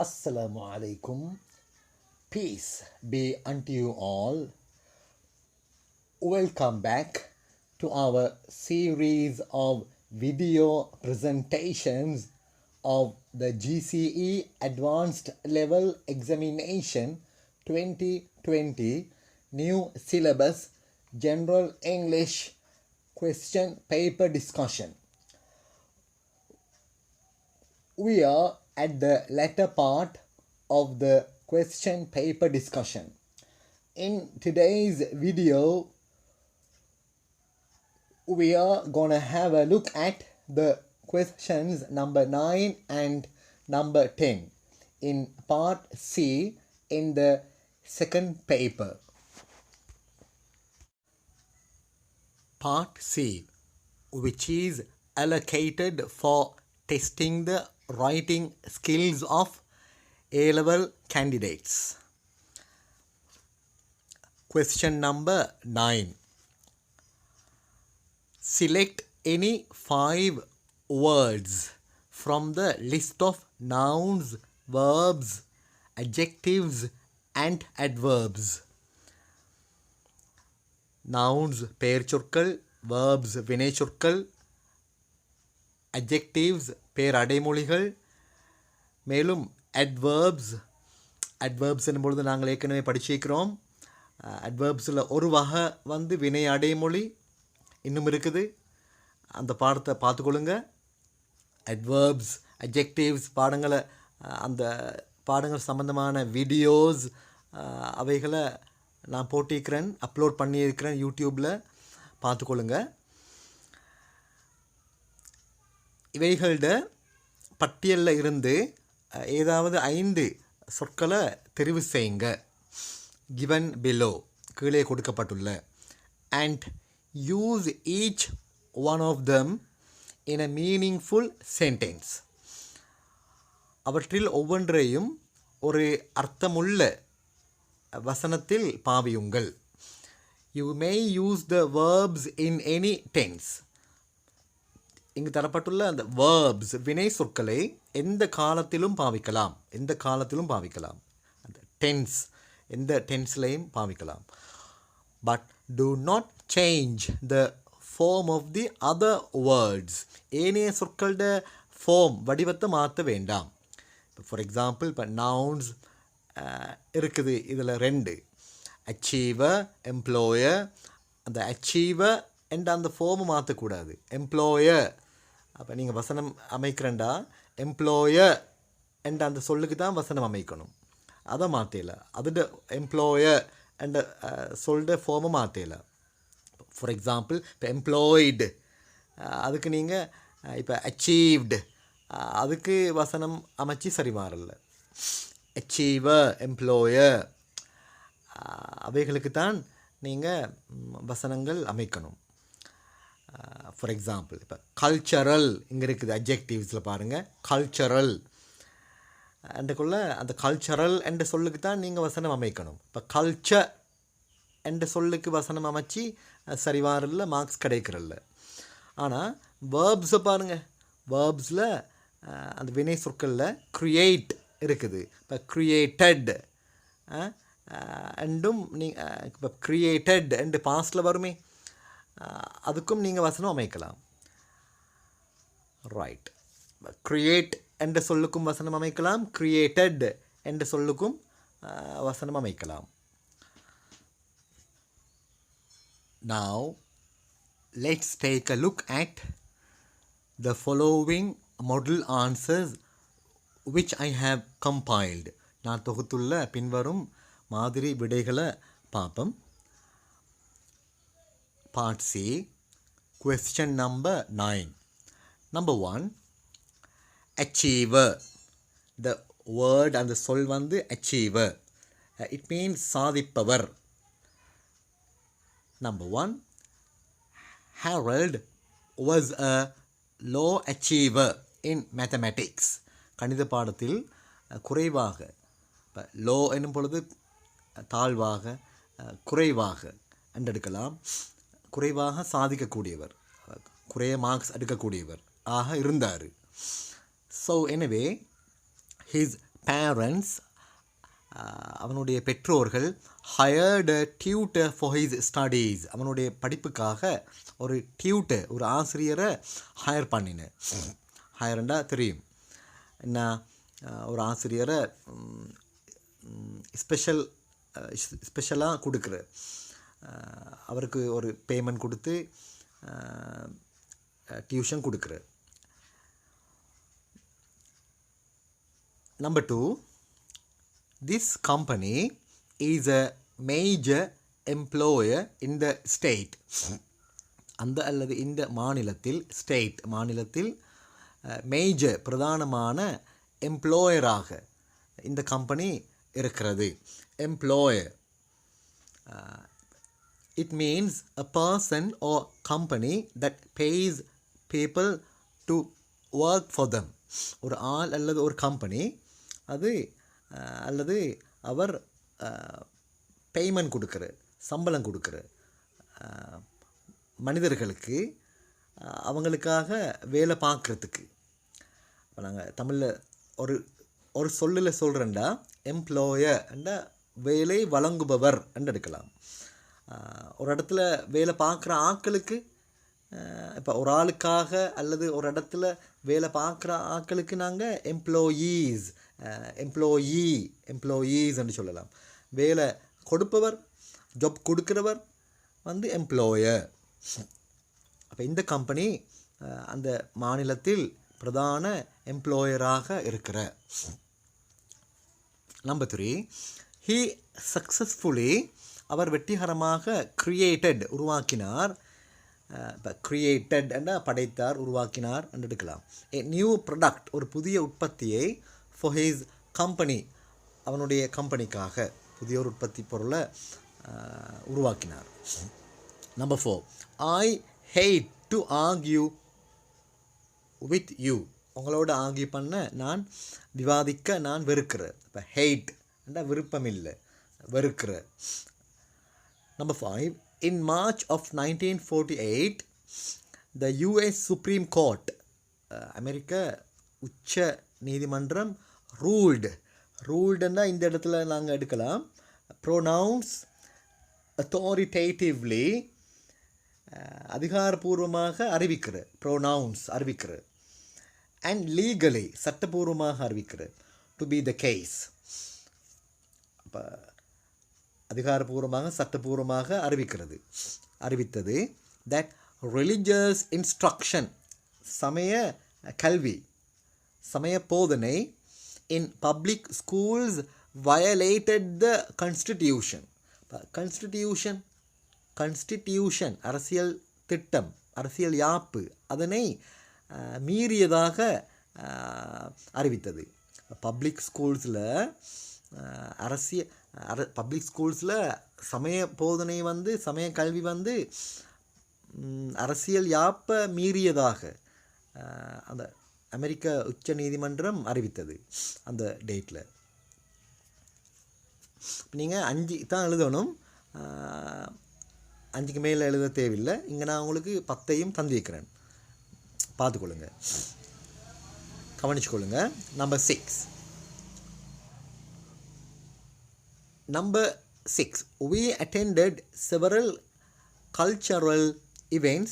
Assalamu alaikum. Peace be unto you all. Welcome back to our series of video presentations of the GCE Advanced Level Examination 2020 New Syllabus General English Question Paper Discussion. We are at the latter part of the question paper discussion. In today's video, we are gonna have a look at the questions number 9 and number 10 in part C in the second paper. Part C, which is allocated for testing the writing skills of A-level candidates. Question number 9. Select any 5 words from the list of nouns, verbs, adjectives and adverbs. Nouns பெயர்ச்சொற்கள், verbs வினைச்சொற்கள், adjectives பேர் அடைமொழிகள், மேலும் adverbs என்னும்பொழுது நாங்கள் ஏற்கனவே படிச்சிருக்கிறோம். adverbஸில் ஒரு வகை வினை அடைமொழி இன்னும் இருக்குது. அந்த பாடத்தை பார்த்துக்கொள்ளுங்க. adverbs, adjectives பாடங்களை அந்த பாடங்கள் சம்பந்தமான வீடியோஸ் அவைகளை நான் போட்டிருக்கிறேன், அப்லோட் பண்ணியிருக்கிறேன் யூடியூப்பில், பார்த்துக்கொள்ளுங்க. இவைகளோட பட்டியலில் இருந்து ஏதாவது 5 சொற்களை தெரிவு செய்யுங்க. given below கீழே கொடுக்கப்பட்டுள்ள and use each one of them in a meaningful sentence. அவற்றில் ஒவ்வொன்றையும் ஒரு அர்த்தமுள்ள வசனத்தில் பாவியுங்கள். You may use the verbs in any tense. இங்கு தரப்பட்டுள்ள அந்த verbs வினை சொற்களை எந்த காலத்திலும் பாவிக்கலாம். அந்த tense எந்த டென்ஸ்லையும் பாவிக்கலாம். But do not change the form of the other words. ஏனைய சொற்களோட ஃபார்ம் வடிவத்தை மாற்ற வேண்டாம். ஃபார் எக்ஸாம்பிள் இப்போ நவுன்ஸ் இருக்குது, இதில் 2 அச்சீவர், எம்ப்ளாயர். அந்த அச்சீவர் என்ற அந்த ஃபார்மை மாற்றக்கூடாது. எம்ப்ளாயர் அப்போ நீங்கள் வசனம் அமைக்கிறண்டா எம்ப்ளாயர் என்ற அந்த சொல்லுக்கு தான் வசனம் அமைக்கணும். அதை மாற்றல. அதோட எம்ப்ளாயர் என்ற சொல்கிற ஃபார்மை மாற்றல. ஃபார் எக்ஸாம்பிள் இப்போ எம்ப்ளாய்டு அதுக்கு நீங்கள் இப்போ அச்சீவ்டு அதுக்கு வசனம் அமைச்சு சரி மாறல. அச்சீவர், எம்ப்ளாயர் அவைகளுக்கு தான் நீங்கள் வசனங்கள் அமைக்கணும். ஃபார் எக்ஸாம்பிள் இப்போ கல்ச்சரல் இங்கே இருக்குது, அட்ஜெக்டிவ்ஸில் பாருங்கள். கல்ச்சரல் என்றக்குள்ள அந்த கல்ச்சரல் என்ற சொல்லுக்கு தான் நீங்கள் வசனம் அமைக்கணும். இப்போ கல்ச்சர் என்ற சொல்லுக்கு வசனம் அமைச்சு சரி வாரில் மார்க்ஸ் கிடைக்கிறல்ல. ஆனால் வேர்ப்ஸை பாருங்கள். வேர்ப்ஸில் அந்த வினை சொற்களில் க்ரியேட் இருக்குது. இப்போ க்ரியேட்டட் அண்டும் இப்போ க்ரியேட்டட் அண்டு பாஸ்டில் வருமே, அதுக்கும் நீங்கள் வசனம் அமைக்கலாம். ரைட். க்ரியேட் என்ற சொல்லுக்கும் வசனம் அமைக்கலாம், க்ரியேட்டட் என்ற சொல்லுக்கும் வசனம் அமைக்கலாம். Now let's take a look at the following model answers which I have compiled. நான் தொகுத்துள்ள பின்வரும் மாதிரி விடைகளை பார்ப்போம். Part C, question number 9. Number 1, achiever. The word and the சொல் achiever. It means சாதிப்பவர். Number 1, Harold was a low achiever in mathematics. கணித பாடத்தில் குறைவாக, இப்போ லோ என்னும் பொழுது தாழ்வாக, குறைவாக என்றெடுக்கலாம். குறைவாக சாதிக்கக்கூடியவர், குறைய மார்க்ஸ் எடுக்கக்கூடியவர் ஆக இருந்தார். ஸோ எனவே his parents அவனுடைய பெற்றோர்கள் hired a tutor for his studies. அவனுடைய படிப்புக்காக ஒரு டியூட்டர், ஒரு ஆசிரியரை ஹையர் பண்ணினேன். ஹையர்ண்டா தெரியும் என்ன, ஒரு ஆசிரியரை ஸ்பெஷலாக கொடுக்குற, அவருக்கு ஒரு பேமெண்ட் கொடுத்து டியூஷன் கொடுக்குற. Number 2, this company is a major employer in the state. அந்த அல்லது இந்த மாநிலத்தில், ஸ்டேட் மாநிலத்தில் மேஜர் பிரதானமான எம்ப்ளாயராக இந்த கம்பெனி இருக்கிறது. Employer, it means a person or company that pays people to work for them. ஒரு ஆள் அல்லது ஒரு கம்பெனி அது அல்லது அவர் பேமெண்ட் கொடுக்குற, சம்பளம் கொடுக்குற மனிதர்களுக்கு, அவங்களுக்காக வேலை பார்க்குறதுக்கு. இப்போ நாங்கள் தமிழில் ஒரு சொல்லில் சொல்கிறேன்டா, எம்ப்ளாயர்ண்டா வேலை வழங்குபவர் என்று எடுக்கலாம். ஒரு இடத்துல வேலை பார்க்குற ஆட்களுக்கு, இப்போ ஒரு ஆளுக்காக அல்லது ஒரு இடத்துல வேலை பார்க்குற ஆட்களுக்கு நாங்கள் எம்ப்ளாயீஸ் என்று சொல்லலாம். வேலை கொடுப்பவர், ஜாப் கொடுக்குறவர் வந்து எம்ப்ளாயர். அப்போ இந்த கம்பெனி அந்த மாநிலத்தில் பிரதான எம்ப்ளாயராக இருக்கிற. நம்பர் 3, he successfully, அவர் வெற்றிகரமாக கிரியேட்டட், உருவாக்கினார். இப்போ கிரியேட்டட் என்ற படைத்தார், உருவாக்கினார் என்று எடுக்கலாம். ஏ நியூ ப்ராடக்ட், ஒரு புதிய உற்பத்தியை, ஃபார் ஹிஸ் கம்பெனி, அவனுடைய கம்பெனிக்காக புதிய ஒரு உற்பத்தி பொருளை உருவாக்கினார். Number 4, I hate to argue with you. உங்களோட ஆர்கியூ பண்ண, நான் விவாதிக்க நான் வெறுக்கிறேன். இப்போ ஹேட் என்றால் விருப்பம் இல்லை, வெறுக்கிற. Number 5, in March of 1948 the US Supreme Court, அமெரிக்க உச்ச நீதிமன்றம் ரூல்டுன்னா இந்த இடத்துல நாங்கள் எடுக்கலாம், ப்ரோனவுன்ஸ் authoritatively, அதிகாரபூர்வமாக அறிவிக்கிற, ப்ரோனவுன்ஸ் அறிவிக்கிற, அண்ட் லீகலி, சட்டபூர்வமாக அறிவிக்கிற, டு பி த கேஸ். அப்போ அதிகாரபூர்வமாக சட்டபூர்வமாக அறிவித்தது, தட் ரிலிஜியஸ் இன்ஸ்ட்ரக்ஷன், சமய கல்வி, சமய போதனை, in public schools violated the constitution. Constitution அரசியல் திட்டம், அரசியல் யாப்பு, அதனை மீறியதாக அறிவித்தது. பப்ளிக் ஸ்கூல்ஸில் சமய போதனை வந்து, சமய கல்வி வந்து அரசியல் யாப்பை மீறியதாக அந்த அமெரிக்க உச்ச நீதிமன்றம் அறிவித்தது அந்த டேட்டில். நீங்கள் 5 தான் எழுதணும், 5க்கு மேலே எழுத தேவையில்லை. இங்கே நான் உங்களுக்கு 10ஐயும் தந்து வைக்கிறேன், பார்த்துக்கொள்ளுங்க, கவனிச்சுக்கொள்ளுங்க. Number 6, we attended several cultural events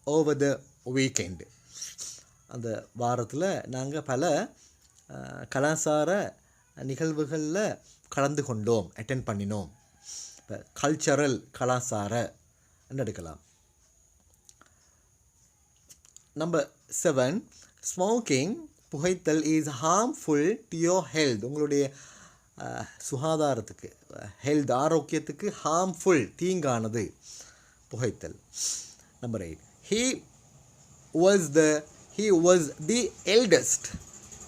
over the weekend. அந்த வாரத்தில் நாங்கள் பல கலாச்சார நிகழ்வுகளில் கலந்து கொண்டோம், அட்டெண்ட் பண்ணினோம். இப்போ கல்ச்சரல், கலாச்சார எடுக்கலாம். நம்பர் 7, ஸ்மோக்கிங், புகைத்தல், is harmful to your health, உங்களுடைய சுகாதாரத்துக்கு, ஹெல்த், ஆரோக்கியத்துக்கு ஹார்ம்ஃபுல், தீங்கானது புகைத்தல். Number 8, he was the eldest,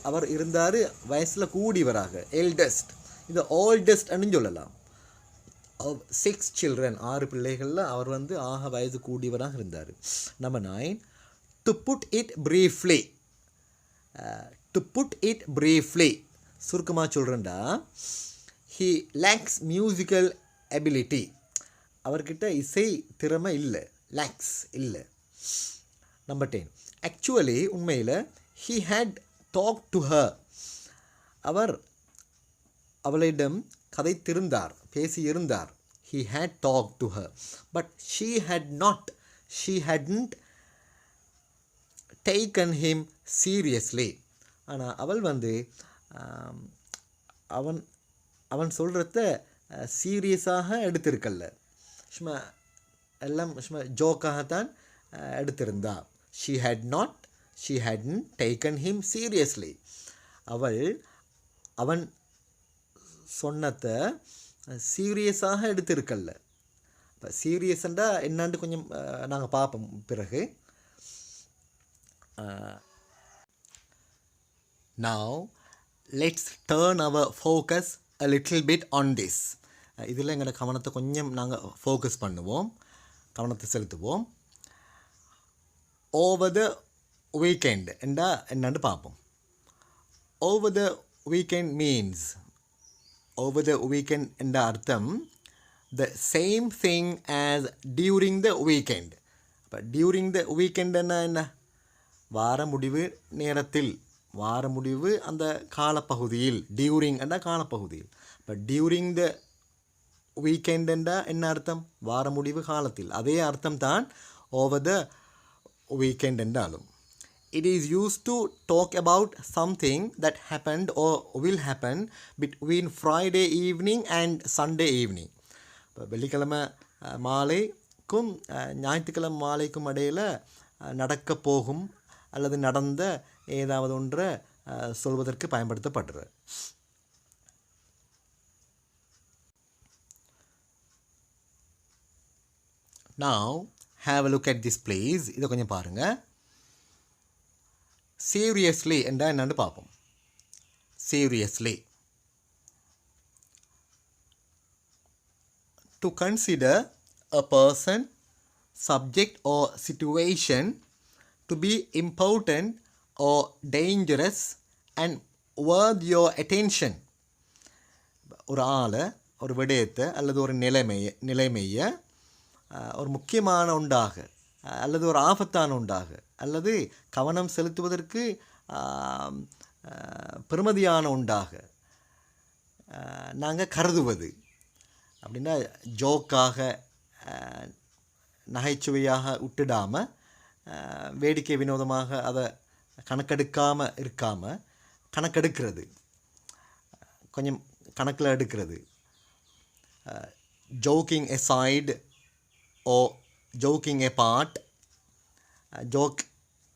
அவர் இருந்தார் வயசில் கூடியவராக, எல்டஸ்ட். இது ஓல்டஸ்ட் அப்படின்னு சொல்லலாம். 6 children, 6 பிள்ளைகளில் அவர் வந்து ஆக வயது கூடியவராக இருந்தார். Number 9, to put it briefly, சுருக்கமாக சொல்கிறேன்டா, he lacks musical ability, அவர்கிட்ட இசை திறமை இல்லை, லேக்ஸ் இல்லை. நம்பர் 10, ஆக்சுவலி, உண்மையில், he had talked to her, அவர் அவளிடம் கதைத்திருந்தார், பேசியிருந்தார். He had talked to her, but she hadn't taken him seriously. ஆனால் அவள் அவன் அவன் சொல்கிறத சீரியஸாக எடுத்திருக்கல்ல, சும்மா எல்லாம் சும்மா ஜோக்காகத்தான் எடுத்திருந்தா. she hadn't taken him seriously. அவன் சொன்னதை சீரியஸாக எடுத்திருக்கல்ல. இப்போ சீரியஸ்ண்டா என்னான்னு கொஞ்சம் நாங்கள் பார்ப்போம் பிறகு. Now let's turn our focus a little bit on this. இதில் எங்களோட கவனத்தை கொஞ்சம் நாங்கள் ஃபோக்கஸ் பண்ணுவோம், கவனத்தை செலுத்துவோம். ஓவர் த வீக்கெண்ட் என்னன்னு பார்ப்போம். Over the weekend means, over the weekend என்ற அர்த்தம் the same thing as during the weekend. இப்போ டியூரிங் த வீக்கெண்ட் என்ன? வார முடிவு நேரத்தில், வார முடிவு அந்த காலப்பகுதியில், டியூரிங் என்ற காலப்பகுதியில். இப்போ டியூரிங் த வீக்கெண்ட் என்றால் என்ன அர்த்தம்? வார முடிவு காலத்தில். அதே அர்த்தம் தான் ஓவர் த வீக்கெண்ட் என்றாலும். It is used to talk about something that happened or will happen between Friday evening and Sunday evening. இப்போ வெள்ளிக்கிழமை மாலைக்கும் ஞாயிற்றுக்கிழமை மாலைக்கும் இடையில் நடக்க போகும் அல்லது நடந்த ஏதாவது ஒன்றை சொல்வதற்கு பயன்படுத்தப்படுறது. Now have a look at this please. இதை கொஞ்சம் பாருங்கள். சீரியஸ்லி என்றால் என்னன்னு பார்ப்போம். Seriously, to consider a person, subject or situation to be important or dangerous and worth your attention. ஒரு ஆளை, ஒரு விடயத்தை அல்லது ஒரு நிலைமையை ஒரு முக்கியமான உண்டாக அல்லது ஒரு ஆபத்தான உண்டாக அல்லது கவனம் செலுத்துவதற்கு பெருமதியான உண்டாக நாங்கள் கருதுவது. அப்படின்னா ஜோக்காக நகைச்சுவையாக விட்டுடாமல், வேடிக்கை வினோதமாக அதை கணக்கெடுக்காமல் இருக்காமல் கணக்கெடுக்கிறது, கொஞ்சம் கணக்கில் எடுக்கிறது. Joking aside or joking a part, joke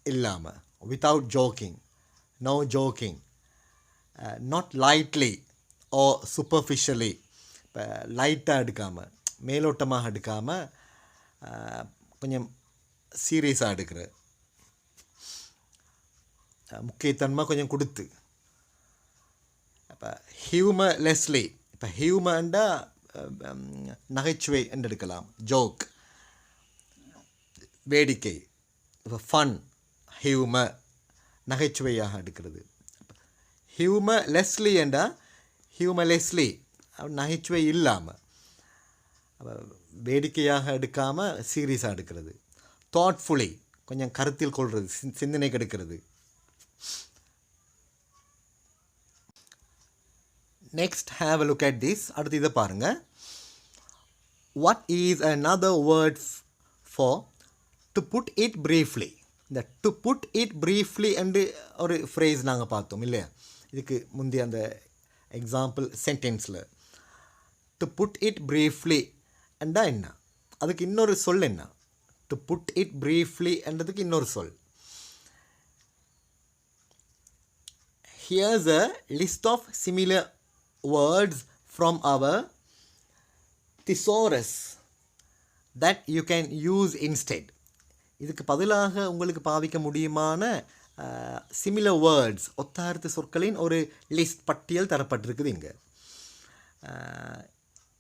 இல்லாமல், without joking, no joking, not lightly or superficially. இப்போ லைட்டாக எடுக்காமல், மேலோட்டமாக எடுக்காமல் கொஞ்சம் சீரியஸாக எடுக்கிற, முக்கியத்தன்மை கொஞ்சம் கொடுத்து. இப்போ ஹியூமர்லெஸ்லி, இப்போ ஹியூமர்ண்டா நகைச்சுவை என்று எடுக்கலாம், ஜோக் வேடிக்கை. இப்போ ஃபன், ஹியூமர் நகைச்சுவையாக எடுக்கிறது. ஹியூமர்லெஸ்லி என்றால் ஹியூமர்லெஸ்லி நகைச்சுவை இல்லாமல், வேடிக்கையாக எடுக்காமல் சீரியஸாக எடுக்கிறது. தாட்ஃபுல்லி கொஞ்சம் கருத்தில் கொள்வது, சிந்தனை கெடுக்கிறது. Next have a look at this. அடுத்து இதை பாருங்கள். What is another word for to put it briefly? இந்த டு புட் இட் ப்ரீஃப்லி என்று ஒரு ஃப்ரேஸ் நாங்கள் பார்த்தோம் இல்லையா, இதுக்கு முந்தைய அந்த எக்ஸாம்பிள் சென்டென்ஸில். டு புட் இட் ப்ரீஃப்லி என்றா என்ன? அதுக்கு இன்னொரு சொல் என்ன? டு புட் இட் ப்ரீஃப்லி என்றதுக்கு இன்னொரு சொல். Here's a list of similar words from our thesaurus that you can use instead. இதுக்கு பதிலாக உங்களுக்கு பாவிக்க முடியுமான சிமிலர் வேர்ட்ஸ், ஒத்தார்த்த சொற்களின் ஒரு லிஸ்ட், பட்டியல் தரப்பட்டிருக்குது இங்கே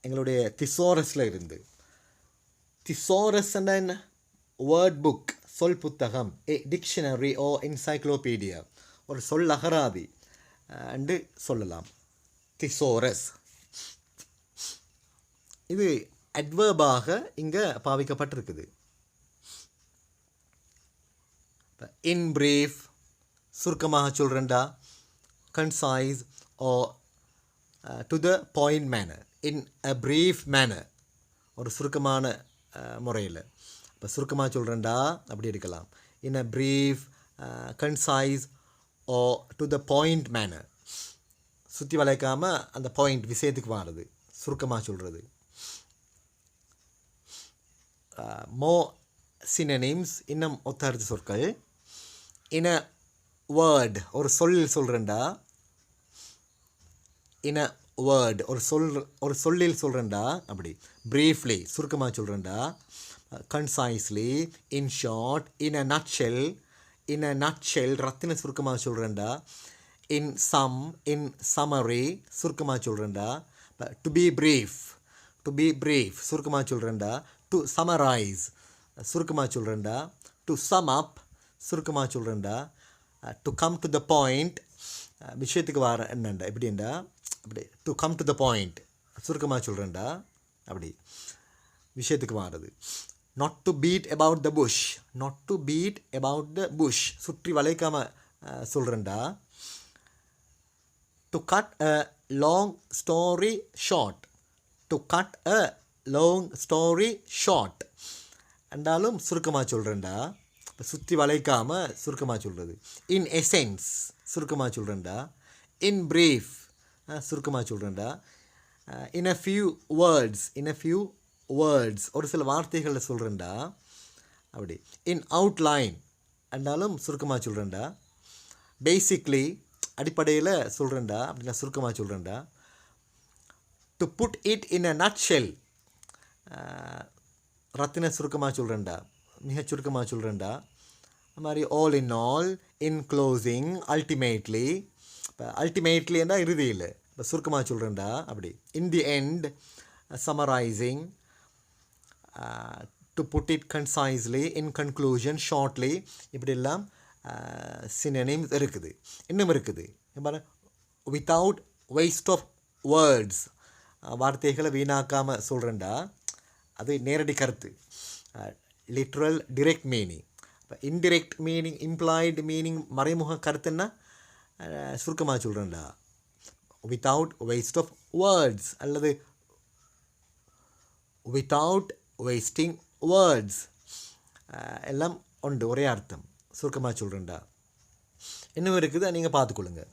எங்களுடைய திசோரஸில் இருந்து. திசோரஸ் என்ன? வேர்ட் புக், சொல் புத்தகம், ஏ டிக்ஷனரி ஓ என்சைக்ளோபீடியா, ஒரு சொல் அகராதி என்று சொல்லலாம். திசோரஸ் இது அட்வர்பாக இங்கே பாவிக்கப்பட்டிருக்குது. இன் பிரீஃப் சுருக்கமாக சொல்கிறேன்டா, concise or to the point manner, in a brief manner, ஒரு சுருக்கமான முறையில். இப்போ சுருக்கமாக சொல்கிறேன்டா அப்படி இருக்கலாம். In a brief, concise or to the point manner, சுற்றி வளைக்காமல் அந்த பாயிண்ட் விஷயத்துக்கு வாடுறது, சுருக்கமாக சொல்கிறது. மோ சினனிம்ஸ், இன்னும் ஒத்தடுத்த சொற்கள். இன் அ வேர்ட், ஒரு சொல் சொல்கிறேன்டா. இன் அ வேர்ட், ஒரு சொல்லில் சொல்கிறேன்டா அப்படி. ப்ரீஃப்லி, சுருக்கமாக சொல்கிறேன்டா. Concisely, in short, in a nutshell. In a nutshell ரத்தின சுருக்கமாக சொல்கிறேன்டா. இன் சம், இன் சமரி, சுருக்கமாக சொல்கிறேன்டா. To be brief, to be brief சுருக்கமாக சொல்கிறேன்டா. டு சமரைஸ், சுருக்கமாக சொல்கிறேன்டா. டு சம் அப், சுருக்கமாக சொல்கிறேன்டா. To come to the point, விஷயத்துக்கு வர என்னண்டா எப்படிண்டா அப்படி. To come to the point, சுருக்கமாக சொல்கிறேன்டா அப்படி, விஷயத்துக்கு வாரது. Not to beat about the bush, not to beat about the bush, சுற்றி வளைக்காமல் சொல்கிறேன்டா. To cut a long story short, to cut a long story short என்றாலும் சுருக்கமாக சொல்கிறேன்டா. இப்போ சுற்றி வளைக்காமல் சுருக்கமாக சொல்கிறது. இன் எசென்ஸ், சுருக்கமாக சொல்கிறேன்டா. இன் ப்ரீஃப், சுருக்கமாக சொல்கிறேன்டா. In a few words, in a few words, ஒரு சில வார்த்தைகளில் சொல்கிறேன்டா அப்படி. இன் அவுட்லைன் என்றாலும் சுருக்கமாக சொல்கிறேன்டா. பேசிக்லி, அடிப்படையில் சொல்கிறேன்டா அப்படி, நான் சுருக்கமாக சொல்கிறேன்டா. To put it in a nutshell, ரத்தின சுருக்கமாக சொல்கிறேன்டா, மிக சுருக்கமாக சொல்கிறேன்டா. அது மாதிரி all in all, in closing, ultimately. இப்போ அல்டிமேட்லி என்றால் இறுதியில், இப்போ சுருக்கமாக சொல்கிறேன்டா அப்படி. In the end, summarising. To put it concisely, in conclusion, shortly, இப்படியெல்லாம் சினனிம்ஸ் இருக்குது. இன்னும் இருக்குது. வித்தவுட் வேஸ்ட் ஆஃப் வேர்ட்ஸ், வார்த்தைகளை வீணாக்காமல் சொல்கிறேன்டா. அது நேரடி கருத்து, லிட்ரல் டிரெக்ட் மீனிங். இப்போ இன்டிரெக்ட் மீனிங், இம்ப்ளாய்டு மீனிங், மறைமுக கருத்துன்னா சுருக்கமாக சொல்கிறேன்டா. வித்தவுட் வேஸ்ட் ஆஃப் வேர்ட்ஸ் அல்லது வித்தவுட் வேஸ்டிங் வேர்ட்ஸ் எல்லாம் உண்டு, ஒரே அர்த்தம், சுருக்கமாக சொல்கிறேன்டா. இன்னும் இருக்குது, நீங்கள் பார்த்துக்கொள்ளுங்க.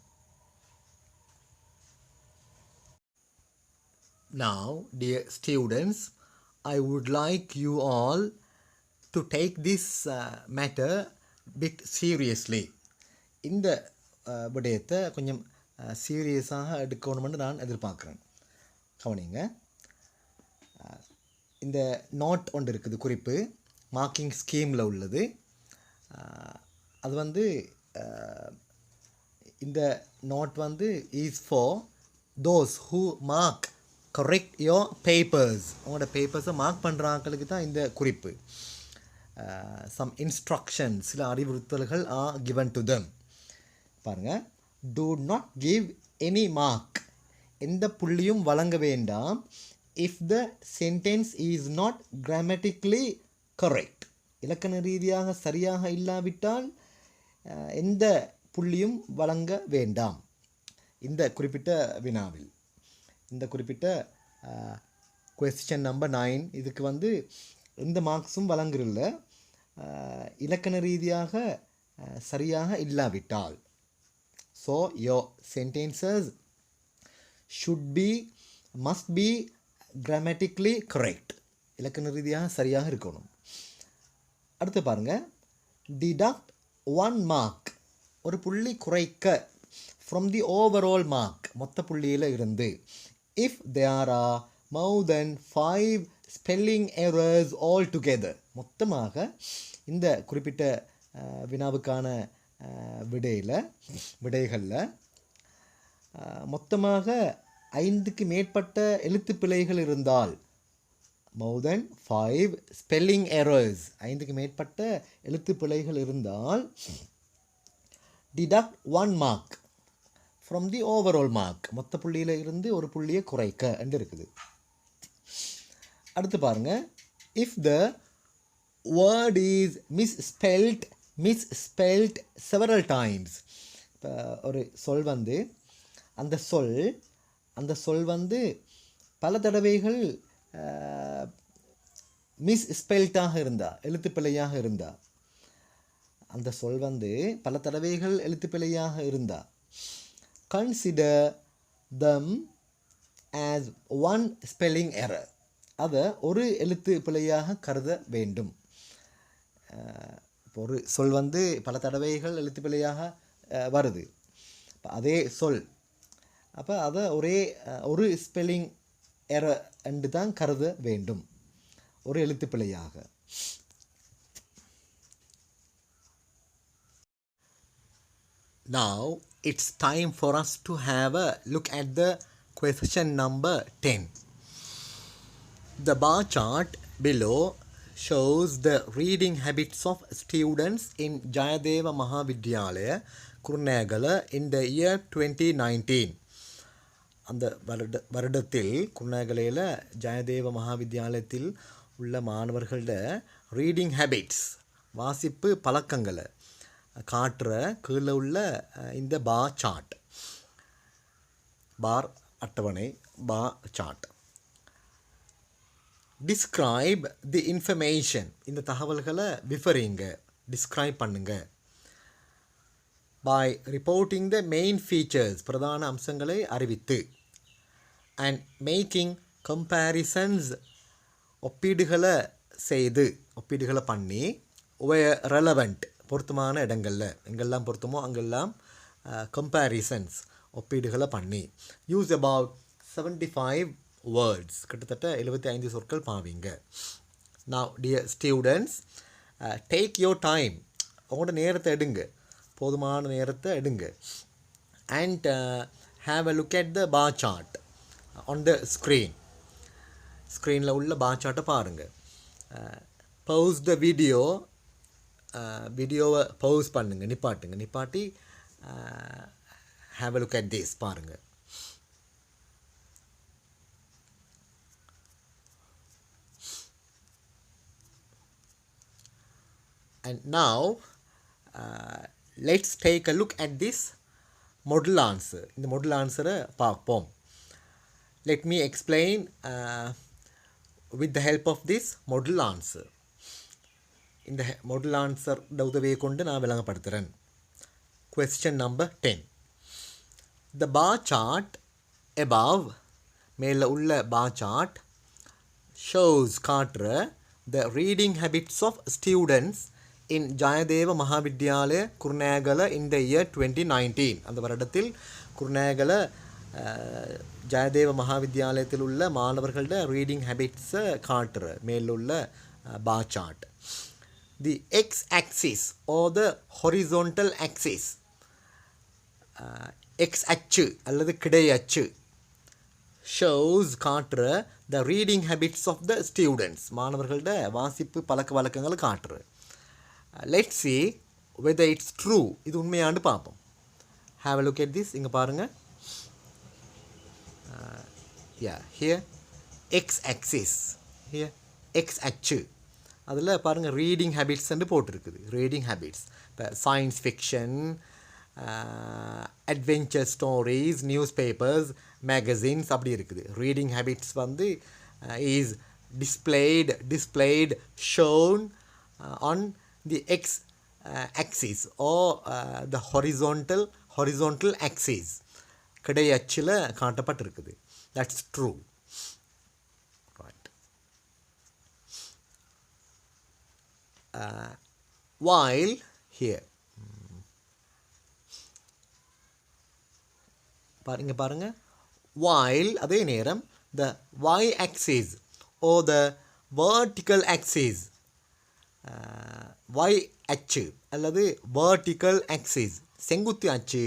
Now, dear students, I would like you all to take this matter bit seriously. இந்த விடயத்தை கொஞ்சம் சீரியஸாக எடுக்கணும்னு நான் எதிர்பார்க்குறேன். கவனிங்க. இந்த நோட் ஒன்று இருக்குது, குறிப்பு, மார்க்கிங் ஸ்கீமில் உள்ளது. அது இந்த note is for those who mark correct your papers. உங்களோட பேப்பர்ஸை மார்க் பண்ணுறாங்களுக்கு தான் இந்த குறிப்பு. சம் இன்ஸ்ட்ரக்ஷன்ஸ், சில அறிவுறுத்தல்கள் ஆர் கிவன் டு தெம். பாருங்கள். Do not give any mark, எந்த புள்ளியும் வழங்க வேண்டாம். If the sentence is not grammatically correct, இலக்கண ரீதியாக சரியாக இல்லாவிட்டால் எந்த புள்ளியும் வழங்க வேண்டாம். இந்த குறிப்பிட்ட வினாவில், இந்த குறிப்பிட்ட கொஸ்டின் நம்பர் 9, இதுக்கு எந்த மார்க்ஸும் வழங்குறதில்ல, இலக்கண ரீதியாக சரியாக இல்லாவிட்டால். So your sentences must be grammatically correct, இலக்கண ரீதியாக சரியாக இருக்கணும். அடுத்து பாருங்கள். டிடக்ட் 1 மார்க், ஒரு புள்ளி குறைக்க, ஃப்ரம் தி ஓவரால் மார்க், மொத்த புள்ளியில் இருந்து. If there are more than 5 spelling errors all together, மொத்தமாக இந்த குறிப்பிட்ட வினாவுக்கான விடைகளில் மொத்தமாக 5க்கு மேற்பட்ட எழுத்து பிழைகள் இருந்தால், more than 5 spelling errors, 5க்கு மேற்பட்ட எழுத்து பிழைகள் இருந்தால், deduct 1 mark from the overall mark, மொத்த புள்ளியில் இருந்து ஒரு புள்ளியை குறைக்க என்று இருக்குது. அடுத்து பாருங்க. if the word is misspelled several times, இப்போ ஒரு சொல் அந்த சொல் அந்த சொல் வந்து பல தடவைகள் மிஸ் ஸ்பெல்டாக இருந்தால், எழுத்துப்பிழையாக இருந்தால், அந்த சொல் வந்து பல தடவைகள் எழுத்துப்பிழையாக இருந்தால், கன்சிடர் தம் ஆஸ் ஒன் ஸ்பெல்லிங் எரர், அதை ஒரு எழுத்து பிழையாக கருத வேண்டும். இப்போ ஒரு சொல் வந்து பல தடவைகள் எழுத்து பிழையாக வருது, அதே சொல், அப்போ அதை ஒரு ஸ்பெல்லிங் எரர் என்று தான் கருத வேண்டும், ஒரு எழுத்து பிழையாக. Now it's time for us to have a look at the question number 10. The bar chart below shows the reading habits of students in Jayadeva Mahavidyalaya, Kurunegala in the year 2019. அந்த வருடத்தில் குருநேகலையில் ஜெயதேவ மகாவித்யாலயத்தில் உள்ள மாணவர்களோட ரீடிங் ஹேபிட்ஸ், வாசிப்பு பழக்கங்களை காட்டுற கீழே உள்ள இந்த பார் சார்ட், பார் அட்டவணை, bar chart. Describe the information, இந்த தகவல்களை விவரிங்க, டிஸ்கிரைப் பண்ணுங்க. By reporting the main features, பிரதான அம்சங்களை அறிவித்து. அண்ட் மேக்கிங் கம்பேரிசன்ஸ், ஒப்பீடுகளை செய்து, ஒப்பீடுகளை பண்ணி. ரெலவெண்ட், பொருத்தமான இடங்களில், எங்கெல்லாம் பொருத்தமோ அங்கெல்லாம் கம்பேரிசன்ஸ், ஒப்பீடுகளை பண்ணி. யூஸ் அபவுட் 75 வேர்ட்ஸ், கிட்டத்தட்ட 75 சொற்கள் பாவிங்க. Now dear students, take your time, உங்களோட நேரத்தை எடுங்க, போதுமான நேரத்தை எடுங்க. And have a look at the bar chart on the screen. ஸ்க்ரீனில் உள்ள bar chartை பாருங்கள். pause the video, வீடியோவை பவுஸ் பண்ணுங்கள், நிப்பாட்டுங்க, நிப்பாட்டி have a look at this பாருங்கள். And now let's take a look at this model answer. இந்த model answer-ஐ பார்ப்போம். Let me explain with the help of this model answer. இந்த model answer உதவியை கொண்டு நான் விளங்கப்படுத்துகிறேன். Question number 10. The bar chart above, மேலே உள்ள bar chart, shows காட்டுற the reading habits of students in Jayadeva Mahavidyalaya, Kurunegala in the year 2019. அந்த வருடத்தில் குருநேகல ஜெயதேவ மகாவித்யாலயத்தில் உள்ள மாணவர்களோட ரீடிங் ஹேபிட்ஸை காட்டுற மேலுள்ள bar chart. The X axis or the horizontal axis, X அச்சு அல்லது கிடை அச்சு, ஷோஸ் காட்டுற the reading habits of the students, மாணவர்களோட வாசிப்பு பழக்க வழக்கங்களை காட்டுற. Let's see whether it's true, இது உண்மையானு பார்ப்போம். have a look at this, இங்கே பாருங்கள். here x axis, here x அச்சு, அதில் பாருங்கள் ரீடிங் ஹேபிட்ஸ்ன்னு போட்டிருக்குது. ரீடிங் ஹேபிட்ஸ் இப்போ science fiction, adventure stories, news papers, magazines அப்படி இருக்குது. ரீடிங் ஹேபிட்ஸ் வந்து is displayed shown on the x axis or the horizontal axis, கிடை அச்சில் காட்டப்பட்டிருக்குது. That's true. Right. While here, பாருங்க, while அதே நேரம் the y axis or the vertical axis, y அச்சு அல்லது vertical axis, செங்குத்து அச்சு,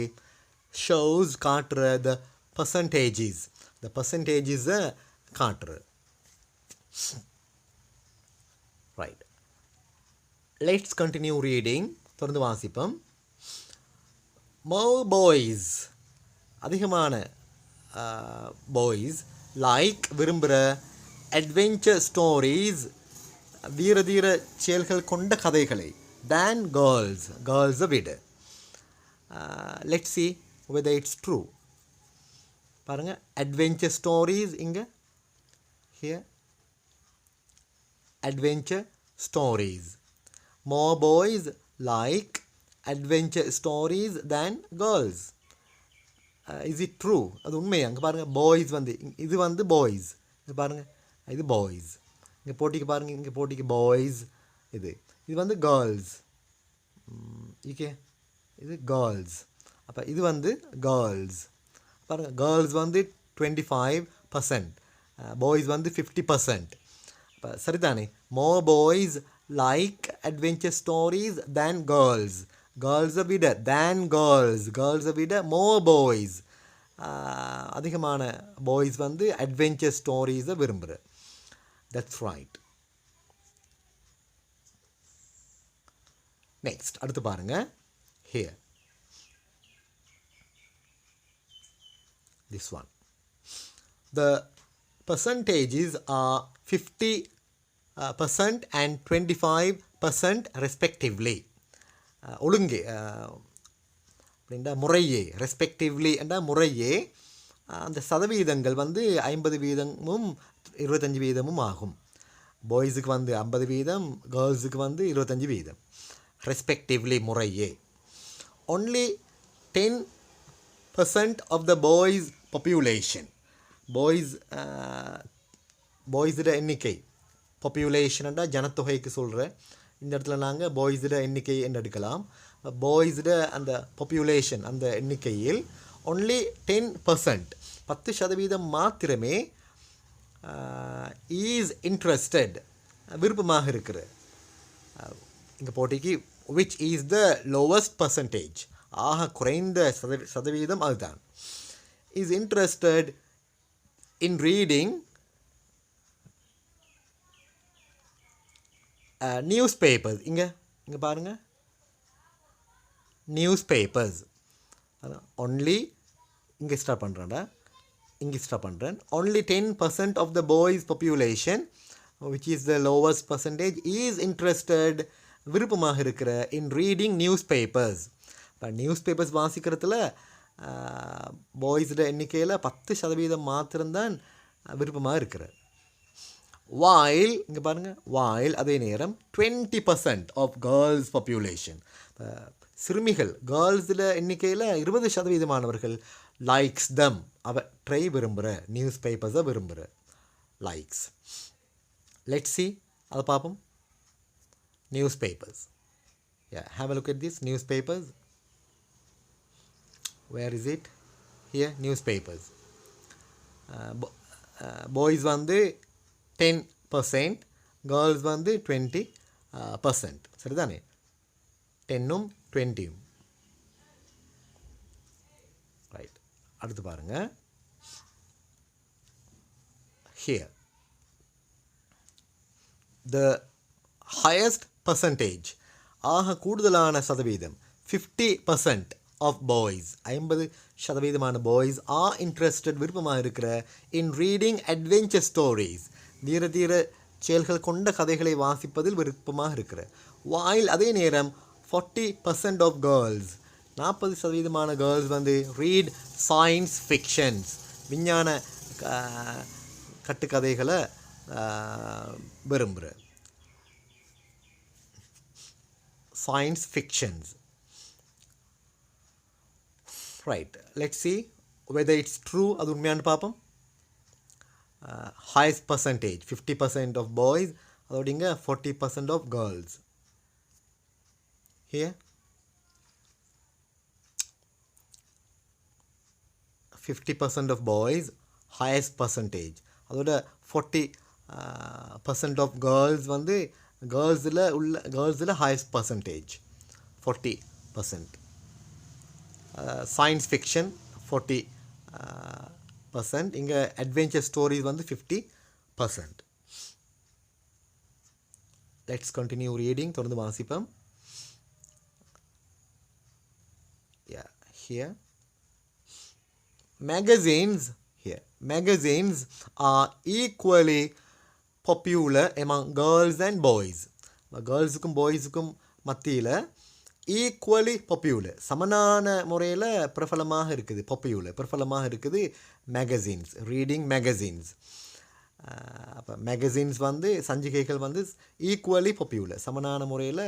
shows காட்டுற the percentages, the percentages காட்டுற. Right. Let's continue reading. தொடர்ந்து வாசிப்போம். More boys, அதிகமான boys like விரும்புகிற adventure stories, வீரதீர செயல்கள் கொண்ட கதைகளை, than girls விட. Let's see whether it's true. பாருங்கள் adventure stories இங்கே here adventure stories. More boys like adventure stories than girls. Is it true? அது உண்மை. அங்கே பாருங்கள் பாய்ஸ் வந்து இது வந்து பாய்ஸ், இது பாருங்கள் இது பாய்ஸ். இங்கே போட்டிக்கு பாருங்கள், இங்கே போட்டிக்கு பாய்ஸ், இது வந்து கேர்ள்ஸ். ஓகே, இது கேர்ள்ஸ். அப்போ இது வந்து கேர்ள்ஸ். பாருங்கள் கேர்ள்ஸ் வந்து 25%, பாய்ஸ் வந்து 50%. அப்போ சரிதானே. மோர் பாய்ஸ் லைக் அட்வென்ச்சர் ஸ்டோரிஸ் தேன் கேர்ள்ஸ். கேர்ள்ஸை விட தேன் கேர்ள்ஸை விட மோர் பாய்ஸ், அதிகமான பாய்ஸ் வந்து அட்வென்ச்சர் ஸ்டோரிஸை விரும்புகிற. That's right. நெக்ஸ்ட் அடுத்து பாருங்கள். Here this one. The percentages are 50% and 25% respectively. ஒழுங்கு அப்படின்ற முறையே, ரெஸ்பெக்டிவ்லி என்ற முறையே அந்த சதவீதங்கள் வந்து 50% 25% ஆகும். பாய்ஸுக்கு வந்து 50%, கேர்ள்ஸுக்கு வந்து 25%. ரெஸ்பெக்டிவ்லி முறையே. only 10% of the boys population. பாய்ஸோட எண்ணிக்கை, பாப்புலேஷன்டா ஜனத்தொகைக்கு சொல்கிற இந்த இடத்துல நாங்கள் பாய்ஸோட எண்ணிக்கை என்று எடுக்கலாம். பாய்ஸோட அந்த பாப்புலேஷன் அந்த எண்ணிக்கையில் only 10%, 10% மாத்திரமே is interested, விருப்பமாக இருக்கிற. இங்கே போட்டிக்கு which is the lowest percentage, ஆக குறைந்த சதவீதம் அதுதான். is interested in reading newspapers. இங்கே பாருங்கள் newspapers. only இங்கே ஸ்டார்ட் பண்ணுறேன்டா, இங்கே ஸ்டார்ட் பண்ணுறேன். only 10% of the boys population, which is the lowest percentage, is interested, விருப்பமாக இருக்கிற in reading newspapers. இப்போ நியூஸ் பேப்பர்ஸ் வாசிக்கிறதுல பாய்ஸோட எண்ணிக்கையில் 10% மாத்திரம்தான் விருப்பமாக இருக்கிற. while இங்கே பாருங்கள் while அதே நேரம் 20% of girls population, சிறுமிகள் கேர்ள்ஸில் எண்ணிக்கையில் 20% லைக்ஸ் தம், அவற்றை விரும்புகிற, நியூஸ் பேப்பர்ஸை விரும்புகிற. லைக்ஸ். லெட்ஸ் சி, அதை பார்ப்போம். newspapers. Yeah, have a look at this newspapers. Where is it? Here, newspapers. Boys வந்து 10%, girls வந்து 20%. சரிதானே? 10ம் 20ம். ரைட். அடுத்து பாருங்க. Here, the highest percentage, ஆக கூடுதலான சதவீதம், 50% of boys, 50% boys are interested, விருப்பமாக இருக்கிற in reading adventure stories, தீர செயல்கள் கொண்ட கதைகளை வாசிப்பதில் விருப்பமாக இருக்கிற. while அதே நேரம் 40% of girls, 40% கேர்ள்ஸ் வந்து read science fictions, விஞ்ஞான கட்டுக்கதைகளை விரும்புகிற. science fictions. Right, let's see whether it's true. அது உண்மையானு பார்ப்போம். highest percentage, 50% of boys, அதோட இங்கே 40% of girls. Here 50% of boys, highest percentage, அதோட 40% of girls வந்து கேர்ள்ஸில் highest percentage 40%. சயின்ஸ் ஃபிக்ஷன் 40%, இங்கே அட்வென்ச்சர் ஸ்டோரிஸ் வந்து 50%. லெட்ஸ் கண்டினியூ ரீடிங், தொடர்ந்து வாசிப்போம். Here magazines are equally popular among girls and boys. கேர்ள்ஸுக்கும் பாய்ஸுக்கும் மத்தியில் equally popular, சமனான முறையில் பிரபலமாக இருக்குது. பாப்புலர் பிரபலமாக இருக்குது மேகசின்ஸ், ரீடிங் மேகசின்ஸ். அப்போ மேகசின்ஸ் வந்து சஞ்சிகைகள் வந்து ஈக்குவலி பாப்புலர், சமனான முறையில்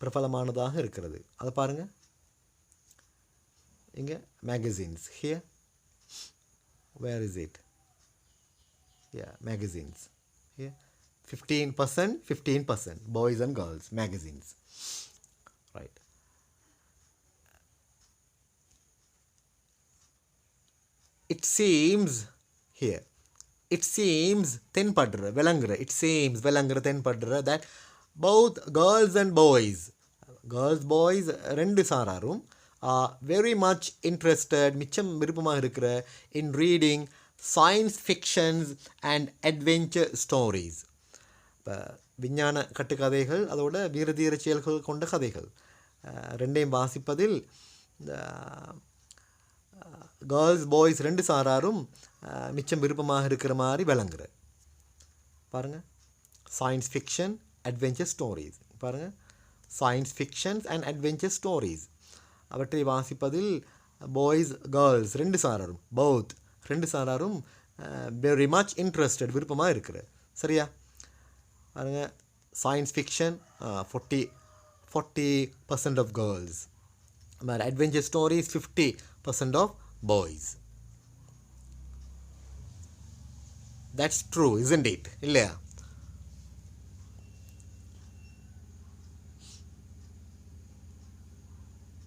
பிரபலமானதாக இருக்கிறது. அதை பாருங்கள் இங்கே magazines. Here where is it? Magazines here 15%, 15%, boys and girls, magazines, right. It seems here, it seems தென்படுற விளங்குற, it seems விளங்குற தென்படுற that both girls and boys, girls boys ரெண்டு சாராரும் are very much interested, மிச்சம் விருப்பமாக இருக்கிற in reading science fictions and adventure stories. இப்போ விஞ்ஞான கட்டுக்கதைகள் அதோட வீரதீர செயல்கள் கொண்ட கதைகள் ரெண்டையும் வாசிப்பதில் கேர்ள்ஸ் பாய்ஸ் ரெண்டு சாராரும் மிச்சம் விருப்பமாக இருக்கிற மாதிரி விளங்குற. பாருங்கள், சயின்ஸ் ஃபிக்ஷன், அட்வென்ச்சர் ஸ்டோரிஸ். பாருங்கள், science fictions and adventure stories அவற்றை வாசிப்பதில் பாய்ஸ் கேர்ள்ஸ் ரெண்டு சாராரும், பௌத் ரெண்டு சாராரும் வெரி மச் இன்ட்ரெஸ்டட், விருப்பமாக இருக்கிற. சரியா? பாருங்க, science fiction 40% of girls, adventure stories 50% of boys. That's true, isn't it? இல்லையா?